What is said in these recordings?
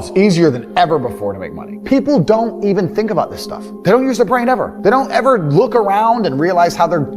It's easier than ever before to make money. People don't even think about this stuff. They don't use their brain ever. They don't ever look around and realize how they're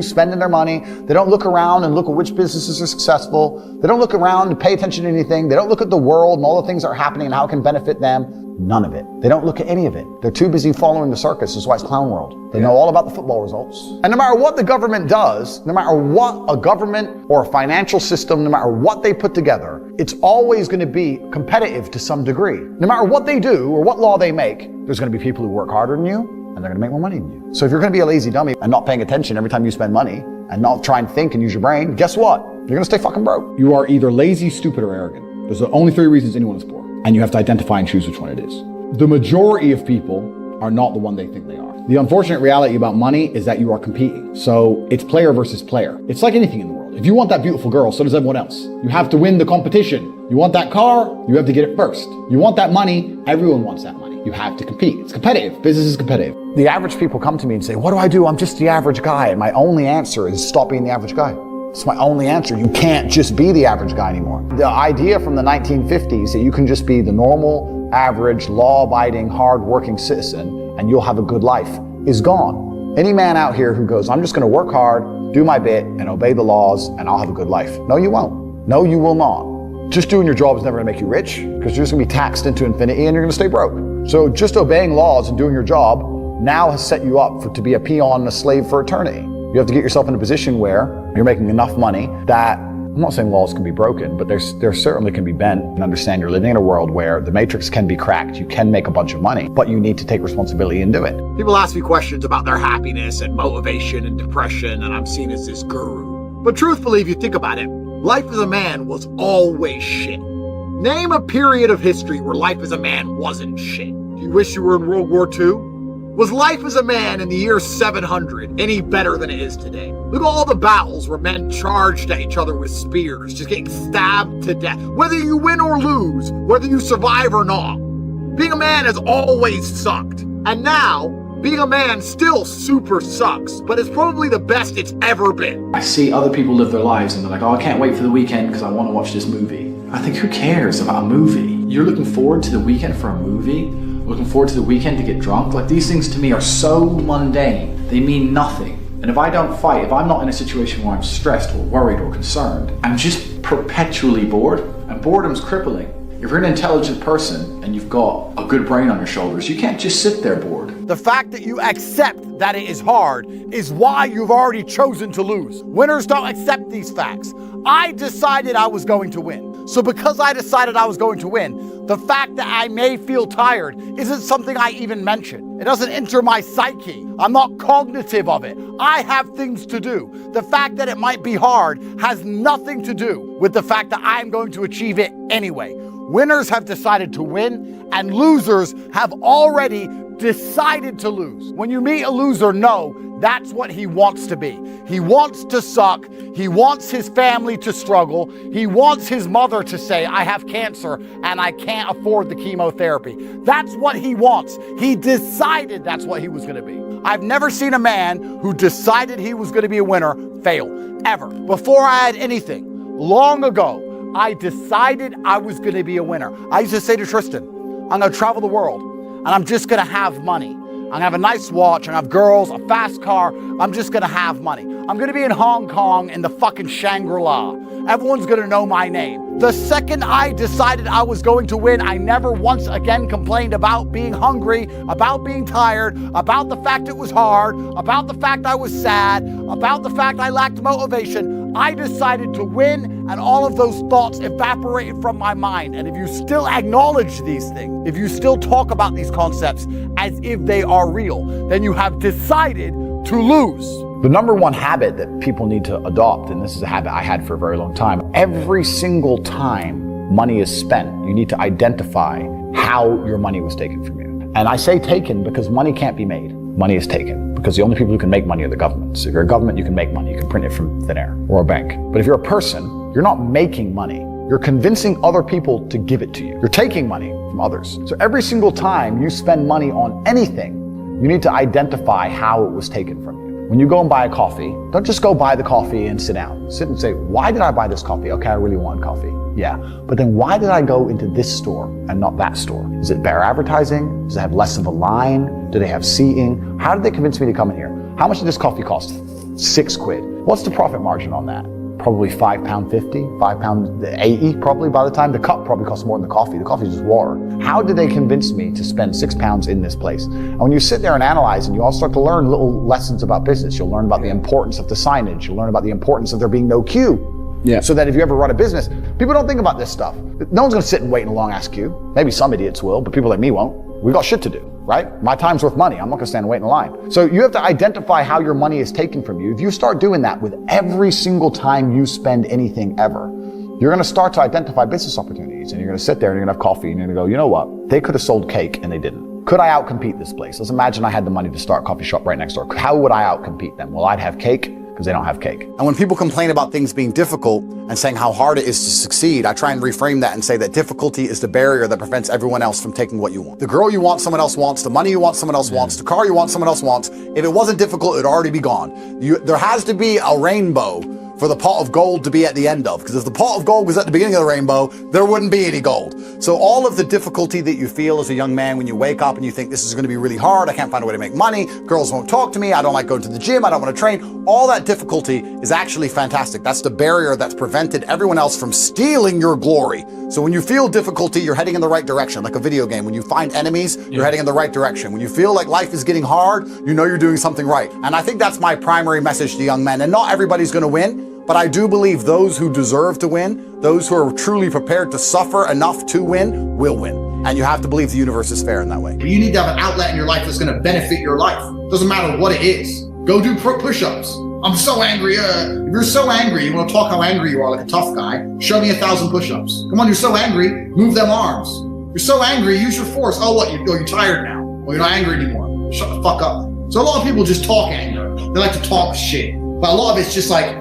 spending their money. They don't look around and look at which businesses are successful. They don't look around and pay attention to anything. They don't look at the world and all the things that are happening and how it can benefit them. None of it. They don't look at any of it. They're too busy following the circus. That's why it's clown world. They know all about the football results. And no matter what the government does, no matter what a government or a financial system, no matter what they put together, it's always going to be competitive to some degree. No matter what they do or what law they make, there's going to be people who work harder than you and they're going to make more money than you. So if you're going to be a lazy dummy and not paying attention every time you spend money and not try and think and use your brain, guess what? You're going to stay fucking broke. You are either lazy, stupid, or arrogant. There's the only three reasons anyone is poor. And you have to identify and choose which one it is. The majority of people are not the one they think they are. The unfortunate reality about money is that you are competing. So it's player versus player. It's like anything in the world. If you want that beautiful girl, so does everyone else. You have to win the competition. You want that car, you have to get it first. You want that money, everyone wants that money. You have to compete. It's competitive. Business is competitive. The average people come to me and say, what do I do? I'm just the average guy. And my only answer is stop being the average guy. It's my only answer. You can't just be the average guy anymore. The idea from the 1950s that you can just be the normal, average, law-abiding, hard-working citizen and you'll have a good life is gone. Any man out here who goes, I'm just going to work hard, do my bit, and obey the laws, and I'll have a good life. No, you won't. No, you will not. Just doing your job is never going to make you rich because you're just going to be taxed into infinity and you're going to stay broke. So just obeying laws and doing your job now has set you up to be a peon and a slave for eternity. You have to get yourself in a position where you're making enough money that, I'm not saying laws can be broken, but there certainly can be bent, and understand you're living in a world where the matrix can be cracked. You can make a bunch of money, but you need to take responsibility and do it. People ask me questions about their happiness and motivation and depression, and I'm seen as this guru. But truthfully, if you think about it, life as a man was always shit. Name a period of history where life as a man wasn't shit. Do you wish you were in World War II? Was life as a man in the year 700 any better than it is today? Look at all the battles where men charged at each other with spears, just getting stabbed to death. Whether you win or lose, whether you survive or not, being a man has always sucked. And now, being a man still super sucks, but it's probably the best it's ever been. I see other people live their lives and they're like, oh, I can't wait for the weekend because I want to watch this movie. I think, who cares about a movie? You're looking forward to the weekend for a movie? Looking forward to the weekend to get drunk? Like, these things to me are so mundane. They mean nothing. And if I don't fight, if I'm not in a situation where I'm stressed or worried or concerned, I'm just perpetually bored. And boredom's crippling. If you're an intelligent person and you've got a good brain on your shoulders, you can't just sit there bored. The fact that you accept that it is hard is why you've already chosen to lose. Winners don't accept these facts. I decided I was going to win. So because I decided I was going to win, the fact that I may feel tired isn't something I even mention. It doesn't enter my psyche. I'm not cognitive of it. I have things to do. The fact that it might be hard has nothing to do with the fact that I'm going to achieve it anyway. Winners have decided to win, and losers have already decided to lose. When you meet a loser, know that's what he wants to be. He wants to suck. He wants his family to struggle. He wants his mother to say, I have cancer and I can't afford the chemotherapy. That's what he wants. He decided that's what he was going to be. I've never seen a man who decided he was going to be a winner fail, ever. Before I had anything, long ago, I decided I was going to be a winner. I used to say to Tristan, I'm going to travel the world and I'm just going to have money. I'm gonna have a nice watch, I'm gonna have girls, a fast car, I'm just gonna have money. I'm gonna be in Hong Kong in the fucking Shangri-La. Everyone's gonna know my name. The second I decided I was going to win, I never once again complained about being hungry, about being tired, about the fact it was hard, about the fact I was sad, about the fact I lacked motivation. I decided to win, and all of those thoughts evaporated from my mind. And if you still acknowledge these things, if you still talk about these concepts as if they are real, then you have decided to lose. The number one habit that people need to adopt, and this is a habit I had for a very long time, every single time money is spent, you need to identify how your money was taken from you. And I say taken because money can't be made. Money is taken because the only people who can make money are the governments. If you're a government, you can make money. You can print it from thin air or a bank. But if you're a person, you're not making money. You're convincing other people to give it to you. You're taking money from others. So every single time you spend money on anything, you need to identify how it was taken from you. When you go and buy a coffee, don't just go buy the coffee and sit down. Sit and say, why did I buy this coffee? Okay, I really want coffee. Yeah, but then why did I go into this store and not that store? Is it better advertising? Does it have less of a line? Do they have seating? How did they convince me to come in here? How much did this coffee cost? £6. What's the profit margin on that? Probably £5.50, £5.80 probably by the time. The cup probably costs more than the coffee. The coffee is just water. How did they convince me to spend £6 in this place? And when you sit there and analyze and you all start to learn little lessons about business, you'll learn about the importance of the signage. You'll learn about the importance of there being no queue. Yeah. So that if you ever run a business, people don't think about this stuff. No one's gonna sit and wait in a long ass queue. Maybe some idiots will, but people like me won't. We've got shit to do, right? My time's worth money. I'm not gonna stand and wait in line. So you have to identify how your money is taken from you. If you start doing that with every single time you spend anything ever, you're gonna start to identify business opportunities, and you're gonna sit there and you're gonna have coffee and you're gonna go, you know what? They could have sold cake and they didn't. Could I outcompete this place? Let's imagine I had the money to start a coffee shop right next door. How would I outcompete them? Well, I'd have cake, because they don't have cake. And when people complain about things being difficult and saying how hard it is to succeed, I try and reframe that and say that difficulty is the barrier that prevents everyone else from taking what you want. The girl you want, someone else wants. The money you want, someone else wants. The car you want, someone else wants. If it wasn't difficult, it'd already be gone. There has to be a rainbow for the pot of gold to be at the end of. Because if the pot of gold was at the beginning of the rainbow, there wouldn't be any gold. So all of the difficulty that you feel as a young man when you wake up and you think this is gonna be really hard, I can't find a way to make money, girls won't talk to me, I don't like going to the gym, I don't wanna train, all that difficulty is actually fantastic. That's the barrier that's prevented everyone else from stealing your glory. So when you feel difficulty, you're heading in the right direction, like a video game. When you find enemies, you're heading in the right direction. When you feel like life is getting hard, you know you're doing something right. And I think that's my primary message to young men. And not everybody's gonna win, but I do believe those who deserve to win, those who are truly prepared to suffer enough to win, will win. And you have to believe the universe is fair in that way. You need to have an outlet in your life that's going to benefit your life. Doesn't matter what it is. Go do push-ups. I'm so angry. If you're so angry, you want to talk how angry you are like a tough guy, show me 1,000 push-ups. Come on, you're so angry, move them arms. You're so angry, use your force. Oh, what, you're tired now. Well, you're not angry anymore. Shut the fuck up. So a lot of people just talk anger. They like to talk shit. But a lot of it's just like,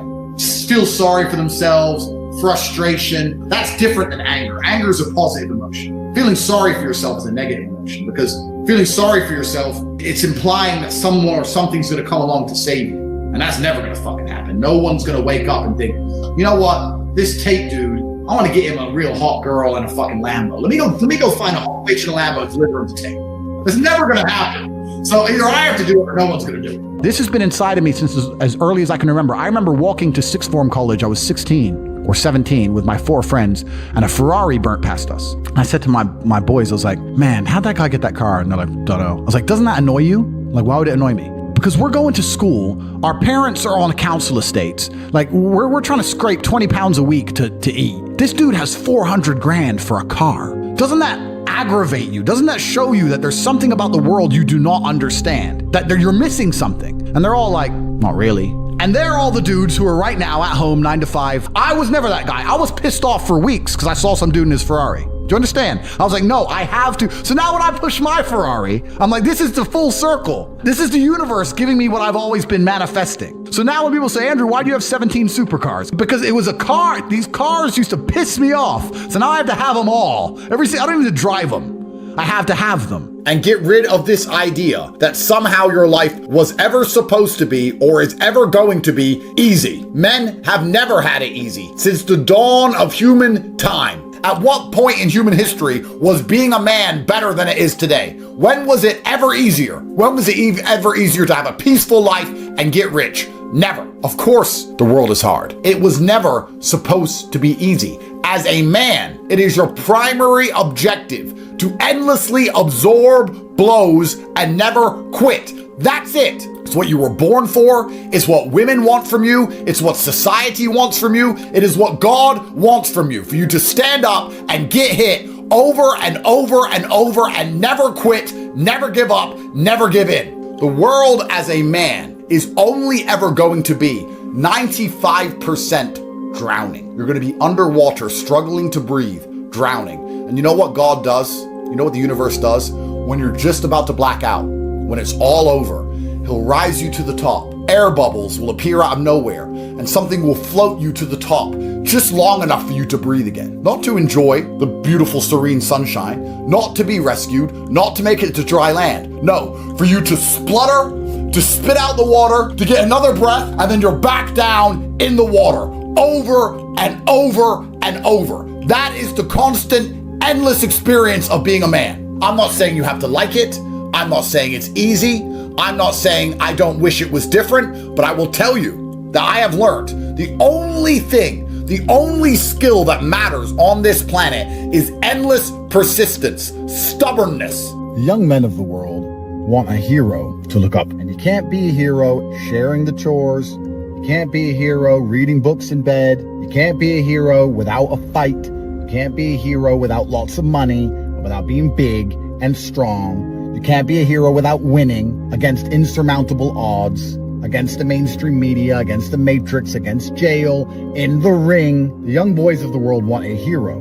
feel sorry for themselves, frustration. That's different than anger. Anger is a positive emotion. Feeling sorry for yourself is a negative emotion, because feeling sorry for yourself, it's implying that someone or something's gonna come along to save you. And that's never gonna fucking happen. No one's gonna wake up and think, you know what, this Tate dude, I wanna get him a real hot girl and a fucking Lambo. Let me go find a hot bitch in a Lambo and deliver him to Tate. It's never gonna happen. So either I have to do it or no one's gonna do it. This has been inside of me since as early as I can remember. I remember walking to sixth form college. I was 16 or 17 with my 4 friends, and a Ferrari burnt past us. I said to my boys, I was like, man, how'd that guy get that car? And they're like, don't know. I was like, doesn't that annoy you? Like, why would it annoy me? Because we're going to school, our parents are on council estates. Like, we're trying to scrape 20 pounds a week to eat. This dude has 400 grand for a car. Doesn't that aggravate you? Doesn't that show you that there's something about the world you do not understand? That you're missing something? And they're all like, not really. And they're all the dudes who are right now at home 9 to 5. I was never that guy. I was pissed off for weeks because I saw some dude in his Ferrari. Do you understand? I was like, no, I have to. So now when I push my Ferrari, I'm like, this is the full circle. This is the universe giving me what I've always been manifesting. So now when people say, Andrew, why do you have 17 supercars? Because it was a car. These cars used to piss me off. So now I have to have them all. I don't even have to drive them. I have to have them. And get rid of this idea that somehow your life was ever supposed to be or is ever going to be easy. Men have never had it easy since the dawn of human time. At what point in human history was being a man better than it is today? When was it ever easier? When was it ever easier to have a peaceful life and get rich? Never. Of course, the world is hard. It was never supposed to be easy. As a man, it is your primary objective to endlessly absorb blows and never quit. That's it. It's what you were born for. It's what women want from you. It's what society wants from you. It is what God wants from you, for you to stand up and get hit over and over and over and never quit, never give up, never give in. The world as a man is only ever going to be 95% drowning. You're going to be underwater, struggling to breathe, drowning. And you know what God does? You know what the universe does? When you're just about to black out, when it's all over, He'll rise you to the top. Air bubbles will appear out of nowhere, and something will float you to the top, just long enough for you to breathe again. Not to enjoy the beautiful, serene sunshine, not to be rescued, not to make it to dry land. No, for you to splutter, to spit out the water, to get another breath, and then you're back down in the water, over and over and over. That is the constant, endless experience of being a man. I'm not saying you have to like it. I'm not saying it's easy. I'm not saying I don't wish it was different, but I will tell you that I have learned the only thing, the only skill that matters on this planet is endless persistence, stubbornness. The young men of the world want a hero to look up. And you can't be a hero sharing the chores. You can't be a hero reading books in bed. You can't be a hero without a fight. You can't be a hero without lots of money, without being big and strong. You can't be a hero without winning against insurmountable odds, against the mainstream media, against the Matrix, against jail, in the ring. The young boys of the world want a hero.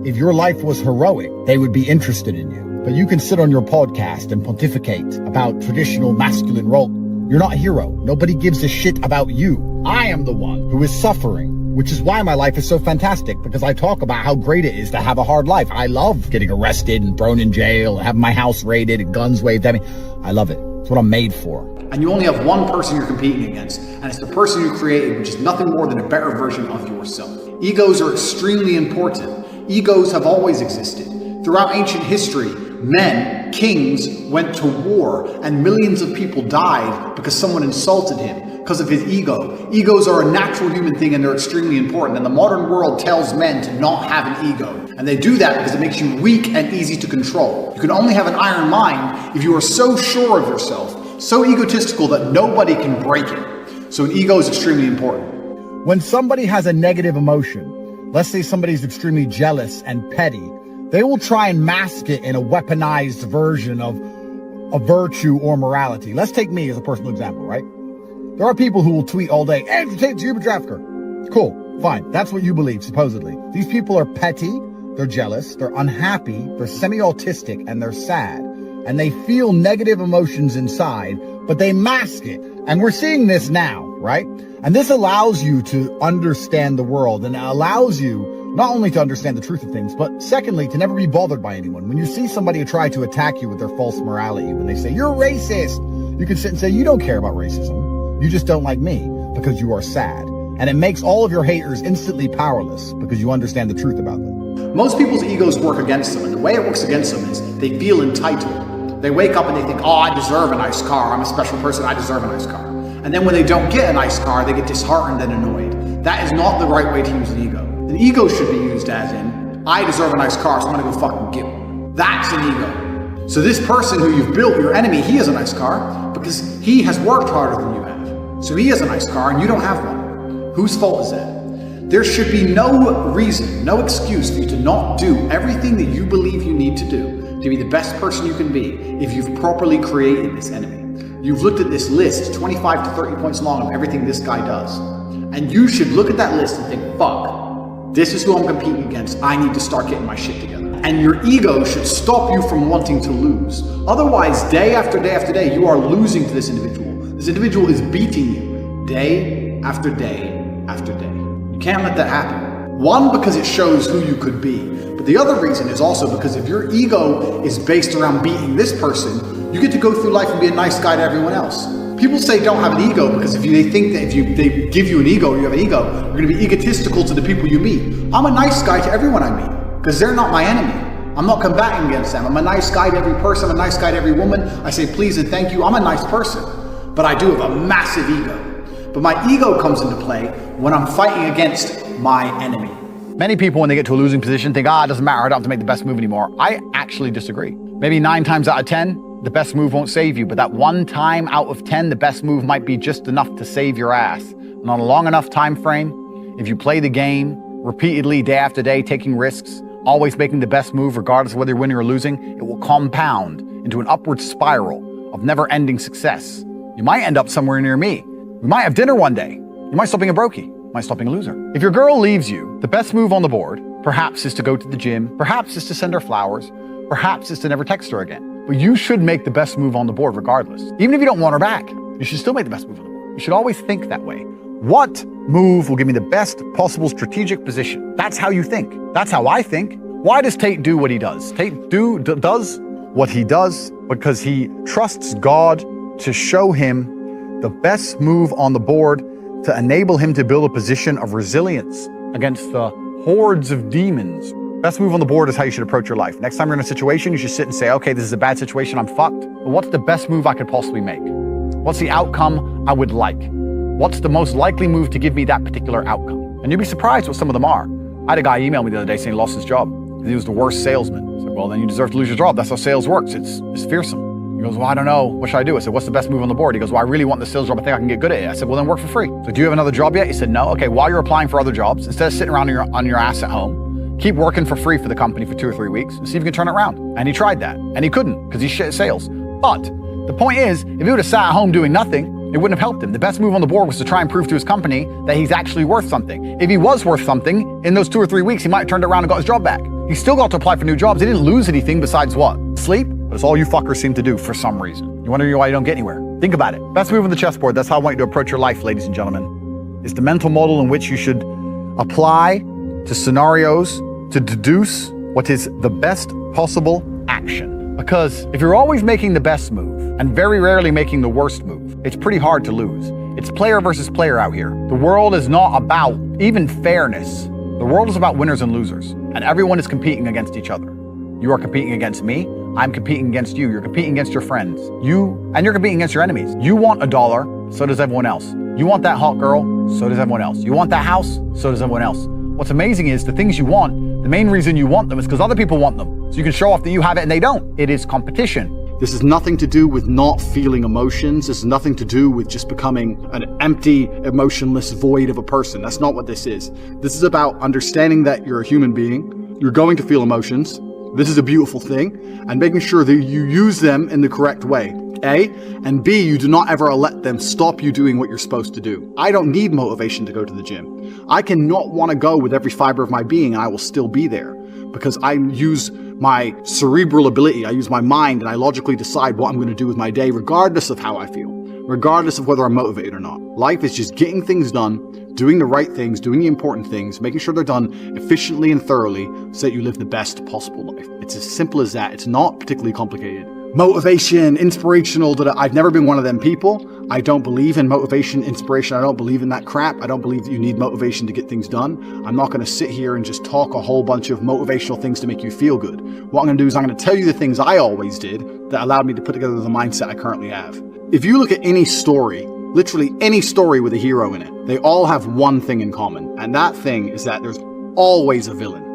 If your life was heroic, they would be interested in you. But you can sit on your podcast and pontificate about traditional masculine role. You're not a hero. Nobody gives a shit about you. I am the one who is suffering, which is why my life is so fantastic, because I talk about how great it is to have a hard life. I love getting arrested and thrown in jail and having my house raided and guns waved at me. I love it. It's what I'm made for. And you only have one person you're competing against, and it's the person you created, which is nothing more than a better version of yourself. Egos are extremely important. Egos have always existed. Throughout ancient history, men, kings, went to war, and millions of people died because someone insulted him because of his ego. Egos are a natural human thing, and they're extremely important. And the modern world tells men to not have an ego. And they do that because it makes you weak and easy to control. You can only have an iron mind if you are so sure of yourself, so egotistical that nobody can break it. So an ego is extremely important. When somebody has a negative emotion, let's say somebody's extremely jealous and petty, they will try and mask it in a weaponized version of a virtue or morality. Let's take me as a personal example, right? There are people who will tweet all day, Andrew Tate's a human trafficker. Cool, fine. That's what you believe, supposedly. These people are petty, they're jealous, they're unhappy, they're semi-autistic, and they're sad. And they feel negative emotions inside, but they mask it. And we're seeing this now, right? And this allows you to understand the world, and it allows you not only to understand the truth of things, but secondly, to never be bothered by anyone. When you see somebody try to attack you with their false morality, when they say, you're racist, you can sit and say, you don't care about racism. You just don't like me because you are sad. And it makes all of your haters instantly powerless because you understand the truth about them. Most people's egos work against them, and the way it works against them is they feel entitled. They wake up and they think, oh, I deserve a nice car. I'm a special person. I deserve a nice car. And then when they don't get a nice car, they get disheartened and annoyed. That is not the right way to use an ego. An ego should be used as in, I deserve a nice car, so I'm gonna go fucking get one. That's an ego. So this person who you've built, your enemy, he has a nice car because he has worked harder than you have. So he has a nice car and you don't have one. Whose fault is that? There should be no reason, no excuse for you to not do everything that you believe you need to do to be the best person you can be if you've properly created this enemy. You've looked at this list, 25 to 30 points long, of everything this guy does. And you should look at that list and think, fuck, this is who I'm competing against. I need to start getting my shit together. And your ego should stop you from wanting to lose. Otherwise, day after day after day, you are losing to this individual. This individual is beating you day after day after day. You can't let that happen. One, because it shows who you could be. But the other reason is also because if your ego is based around beating this person, you get to go through life and be a nice guy to everyone else. People say don't have an ego because they think that if they give you an ego, you have an ego, you're going to be egotistical to the people you meet. I'm a nice guy to everyone I meet because they're not my enemy. I'm not combating against them. I'm a nice guy to every person. I'm a nice guy to every woman. I say please and thank you. I'm a nice person, but I do have a massive ego. But my ego comes into play when I'm fighting against my enemy. Many people, when they get to a losing position, think, it doesn't matter, I don't have to make the best move anymore. I actually disagree. Maybe 9 times out of 10, the best move won't save you, but that 1 time out of 10, the best move might be just enough to save your ass. And on a long enough time frame, if you play the game repeatedly, day after day, taking risks, always making the best move regardless of whether you're winning or losing, it will compound into an upward spiral of never-ending success. You might end up somewhere near me. We might have dinner one day. You might stop being a brokey. You might stop being a loser. If your girl leaves you, the best move on the board perhaps is to go to the gym, perhaps is to send her flowers, perhaps is to never text her again. But you should make the best move on the board regardless. Even if you don't want her back, you should still make the best move on the board. You should always think that way. What move will give me the best possible strategic position? That's how you think. That's how I think. Why does Tate do what he does? Tate does what he does because he trusts God to show him the best move on the board to enable him to build a position of resilience against the hordes of demons. Best move on the board is how you should approach your life. Next time you're in a situation, you should sit and say, okay, this is a bad situation, I'm fucked. But what's the best move I could possibly make? What's the outcome I would like? What's the most likely move to give me that particular outcome? And you'd be surprised what some of them are. I had a guy email me the other day saying he lost his job because he was the worst salesman. I said, well, then you deserve to lose your job. That's how sales works. It's fearsome. He goes, well, I don't know. What should I do? I said, what's the best move on the board? He goes, well, I really want the sales job. I think I can get good at it. I said, well, then work for free. So do you have another job yet? He said, no. Okay, while you're applying for other jobs, instead of sitting around on your ass at home, keep working for free for the company for 2 or 3 weeks and see if you can turn it around. And he tried that. And he couldn't because he's shit at sales. But the point is, if he would have sat at home doing nothing, it wouldn't have helped him. The best move on the board was to try and prove to his company that he's actually worth something. If he was worth something, in those 2 or 3 weeks, he might have turned it around and got his job back. He still got to apply for new jobs. He didn't lose anything besides what? Sleep? But it's all you fuckers seem to do for some reason. You wonder why you don't get anywhere. Think about it. Best move on the chessboard, that's how I want you to approach your life, ladies and gentlemen. It's the mental model in which you should apply to scenarios to deduce what is the best possible action. Because if you're always making the best move and very rarely making the worst move, it's pretty hard to lose. It's player versus player out here. The world is not about even fairness. The world is about winners and losers, and everyone is competing against each other. You are competing against me. I'm competing against you. You're competing against your friends. You're competing against your enemies. You want $1, so does everyone else. You want that hot girl, so does everyone else. You want that house, so does everyone else. What's amazing is the things you want, the main reason you want them is because other people want them. So you can show off that you have it and they don't. It is competition. This has nothing to do with not feeling emotions. This has nothing to do with just becoming an empty, emotionless void of a person. That's not what this is. This is about understanding that you're a human being. You're going to feel emotions. This is a beautiful thing. And making sure that you use them in the correct way. A, and B, you do not ever let them stop you doing what you're supposed to do. I don't need motivation to go to the gym. I cannot want to go with every fiber of my being and I will still be there because I use my cerebral ability, I use my mind, and I logically decide what I'm going to do with my day regardless of how I feel, regardless of whether I'm motivated or not. Life is just getting things done, doing the right things, doing the important things, making sure they're done efficiently and thoroughly so that you live the best possible life. It's as simple as that. It's not particularly complicated. Motivation, inspirational, I've never been one of them people. I don't believe in motivation, inspiration. I don't believe in that crap. I don't believe that you need motivation to get things done. I'm not going to sit here and just talk a whole bunch of motivational things to make you feel good. What I'm going to do is I'm going to tell you the things I always did that allowed me to put together the mindset I currently have. If you look at any story, literally any story with a hero in it, they all have one thing in common. And that thing is that there's always a villain.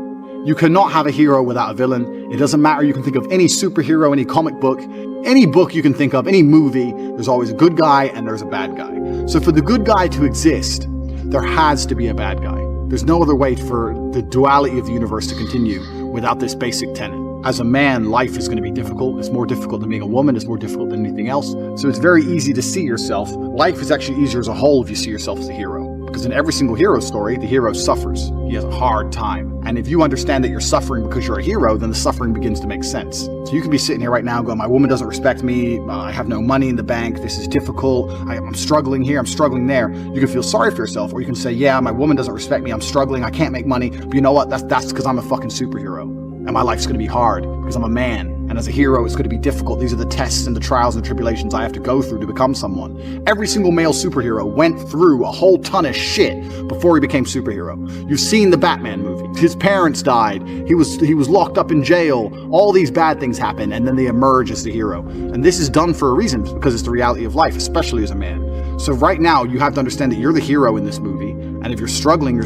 You cannot have a hero without a villain. It doesn't matter. You can think of any superhero, any comic book, any book you can think of, any movie. There's always a good guy and there's a bad guy. So for the good guy to exist, there has to be a bad guy. There's no other way for the duality of the universe to continue without this basic tenet. As a man, life is going to be difficult. It's more difficult than being a woman. It's more difficult than anything else. So it's very easy to see yourself. Life is actually easier as a whole if you see yourself as a hero. Because in every single hero story, the hero suffers. He has a hard time. And if you understand that you're suffering because you're a hero, then the suffering begins to make sense. So you can be sitting here right now going, my woman doesn't respect me, I have no money in the bank, this is difficult, I'm struggling here, I'm struggling there. You can feel sorry for yourself, or you can say, yeah, my woman doesn't respect me, I'm struggling, I can't make money, but you know what, that's because I'm a fucking superhero. And my life's gonna be hard, because I'm a man. And as a hero, it's gonna be difficult. These are the tests and the trials and tribulations I have to go through to become someone. Every single male superhero went through a whole ton of shit before he became superhero. You've seen the Batman movie. His parents died. He was locked up in jail. All these bad things happen, and then they emerge as the hero. And this is done for a reason, because it's the reality of life, especially as a man. So right now, you have to understand that you're the hero in this movie. And if you're struggling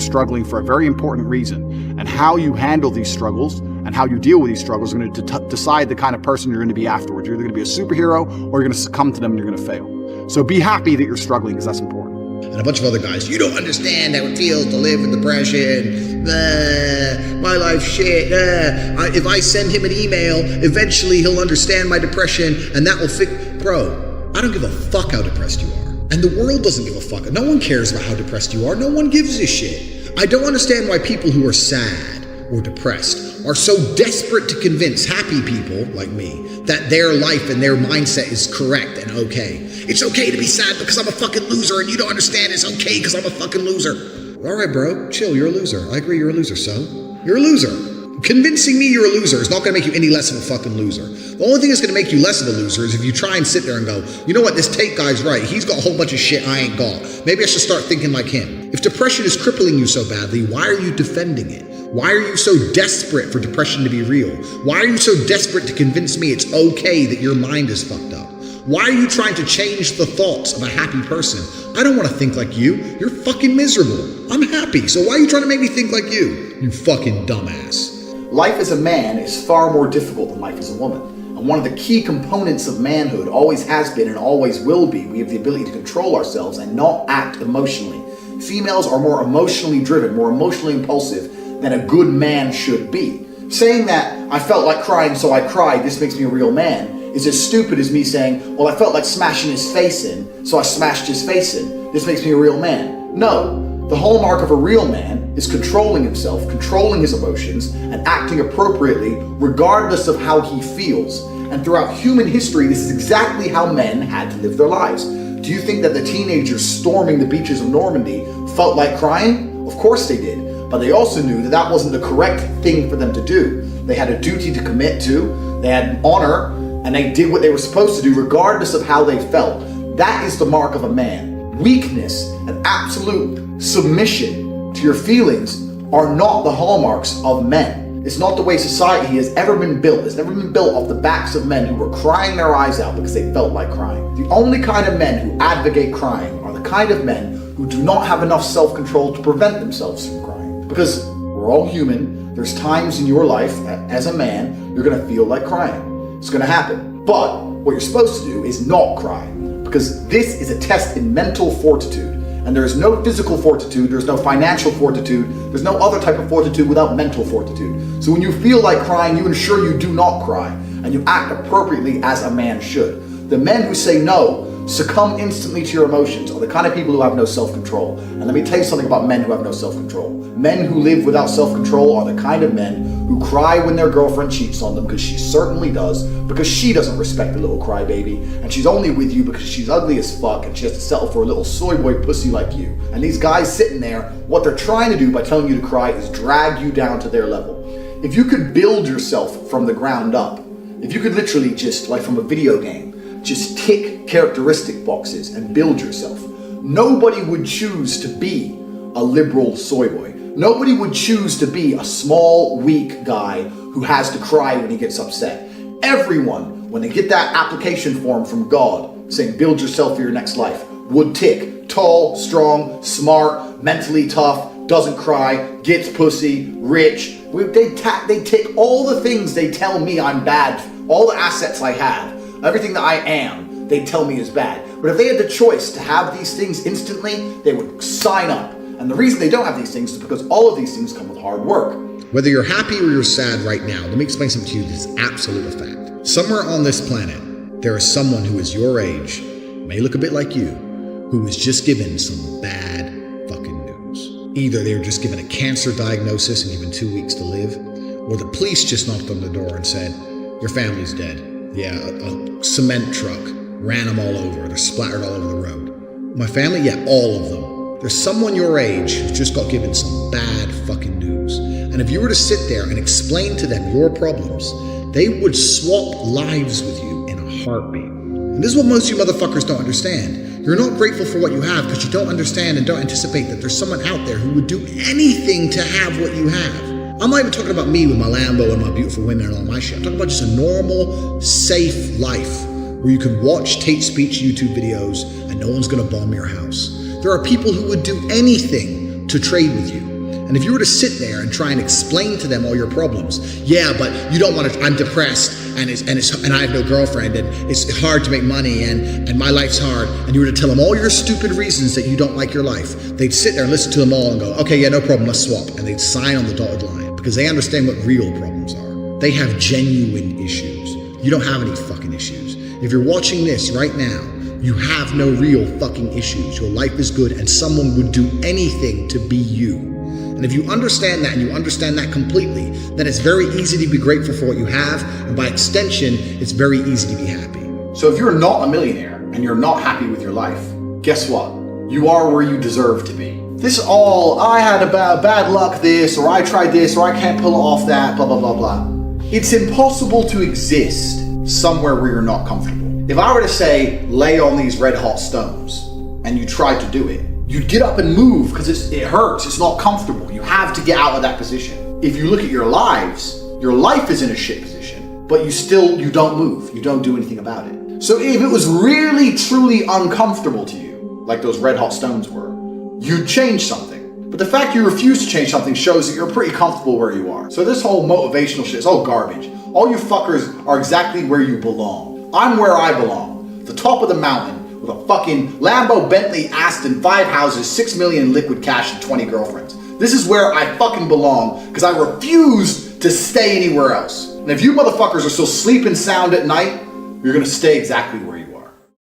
for a very important reason. And how you handle these struggles and how you deal with these struggles are going to decide the kind of person you're going to be afterwards. You're either going to be a superhero or you're going to succumb to them and you're going to fail. So be happy that you're struggling, because that's important. And a bunch of other guys, you don't understand how it feels to live with depression. My life's shit. If I send him an email, eventually he'll understand my depression and that will fix... Bro, I don't give a fuck how depressed you are. And the world doesn't give a fuck. No one cares about how depressed you are. No one gives a shit. I don't understand why people who are sad or depressed are so desperate to convince happy people like me that their life and their mindset is correct and okay. It's okay to be sad because I'm a fucking loser, and you don't understand it's okay because I'm a fucking loser. All right, bro, chill, you're a loser. I agree, you're a loser, so you're a loser. Convincing me you're a loser is not going to make you any less of a fucking loser. The only thing that's going to make you less of a loser is if you try and sit there and go, you know what, this Tate guy's right. He's got a whole bunch of shit I ain't got. Maybe I should start thinking like him. If depression is crippling you so badly, why are you defending it? Why are you so desperate for depression to be real? Why are you so desperate to convince me it's okay that your mind is fucked up? Why are you trying to change the thoughts of a happy person? I don't want to think like you. You're fucking miserable. I'm happy, so why are you trying to make me think like you? You fucking dumbass. Life as a man is far more difficult than life as a woman. And one of the key components of manhood always has been and always will be, we have the ability to control ourselves and not act emotionally. Females are more emotionally driven, more emotionally impulsive than a good man should be. Saying that I felt like crying so I cried, this makes me a real man, is as stupid as me saying, well, I felt like smashing his face in, so I smashed his face in. This makes me a real man. No, the hallmark of a real man is controlling himself, controlling his emotions, and acting appropriately regardless of how he feels. And throughout human history, this is exactly how men had to live their lives. Do you think that the teenagers storming the beaches of Normandy felt like crying? Of course they did. But they also knew that that wasn't the correct thing for them to do. They had a duty to commit to, they had an honor, and they did what they were supposed to do regardless of how they felt. That is the mark of a man. Weakness and absolute submission to your feelings are not the hallmarks of men. It's not the way society has ever been built. It's never been built off the backs of men who were crying their eyes out because they felt like crying. The only kind of men who advocate crying are the kind of men who do not have enough self-control to prevent themselves from crying. Because we're all human. There's times in your life as a man, you're gonna feel like crying. It's gonna happen. But what you're supposed to do is not cry, because this is a test in mental fortitude. And there is no physical fortitude, there's no financial fortitude, there's no other type of fortitude without mental fortitude. So when you feel like crying, you ensure you do not cry, and you act appropriately as a man should. The men who say no, succumb instantly to your emotions, are the kind of people who have no self-control. And let me tell you something about men who have no self-control. Men who live without self-control are the kind of men who cry when their girlfriend cheats on them, because she certainly does, because she doesn't respect the little crybaby, and she's only with you because she's ugly as fuck and she has to settle for a little soy boy pussy like you. And these guys sitting there, what they're trying to do by telling you to cry is drag you down to their level. If you could build yourself from the ground up, if you could literally just, like from a video game, just tick characteristic boxes and build yourself, nobody would choose to be a liberal soy boy. Nobody would choose to be a small, weak guy who has to cry when he gets upset. Everyone, when they get that application form from God saying build yourself for your next life, would tick tall, strong, smart, mentally tough, doesn't cry, gets pussy, rich. They tick all the things they tell me I'm bad, all the assets I have, everything that I am, they tell me is bad. But if they had the choice to have these things instantly, they would sign up. And the reason they don't have these things is because all of these things come with hard work. Whether you're happy or you're sad right now, let me explain something to you that's absolute a fact. Somewhere on this planet, there is someone who is your age, may look a bit like you, who was just given some bad fucking news. Either they were just given a cancer diagnosis and given 2 weeks to live, or the police just knocked on the door and said, your family's dead. Yeah, a cement truck ran them all over. They're splattered all over the road. My family? Yeah, all of them. There's someone your age who just got given some bad fucking news. And if you were to sit there and explain to them your problems, they would swap lives with you in a heartbeat. And this is what most of you motherfuckers don't understand. You're not grateful for what you have because you don't understand and don't anticipate that there's someone out there who would do anything to have what you have. I'm not even talking about me with my Lambo and my beautiful women and all my shit. I'm talking about just a normal, safe life where you can watch hate speech YouTube videos and no one's gonna bomb your house. There are people who would do anything to trade with you. And if you were to sit there and try and explain to them all your problems, yeah, but you don't want to, I'm depressed and I have no girlfriend and it's hard to make money and my life's hard, and you were to tell them all your stupid reasons that you don't like your life, they'd sit there and listen to them all and go, okay, yeah, no problem, let's swap. And they'd sign on the dotted line because they understand what real problems are. They have genuine issues. You don't have any fucking issues. If you're watching this right now, you have no real fucking issues. Your life is good and someone would do anything to be you. And if you understand that and you understand that completely, then it's very easy to be grateful for what you have, and by extension, it's very easy to be happy. So if you're not a millionaire and you're not happy with your life, guess what? You are where you deserve to be. This all, I had a bad luck this, or I tried this, or I can't pull off that, blah, blah, blah, blah. It's impossible to exist somewhere where you're not comfortable. If I were to say, lay on these red hot stones, and you tried to do it, you'd get up and move because it hurts, it's not comfortable. You have to get out of that position. if you look at your lives, your life is in a shit position, but you don't move. You don't do anything about it. So if it was really, truly uncomfortable to you, like those red hot stones were, you'd change something. But the fact you refuse to change something shows that you're pretty comfortable where you are. So this whole motivational shit is all garbage. All you fuckers are exactly where you belong. I'm where I belong. The top of the mountain with a fucking Lambo, Bentley, Aston, 5 houses, 6 million in liquid cash and 20 girlfriends. This is where I fucking belong because I refuse to stay anywhere else. And if you motherfuckers are still sleeping sound at night, you're gonna stay exactly where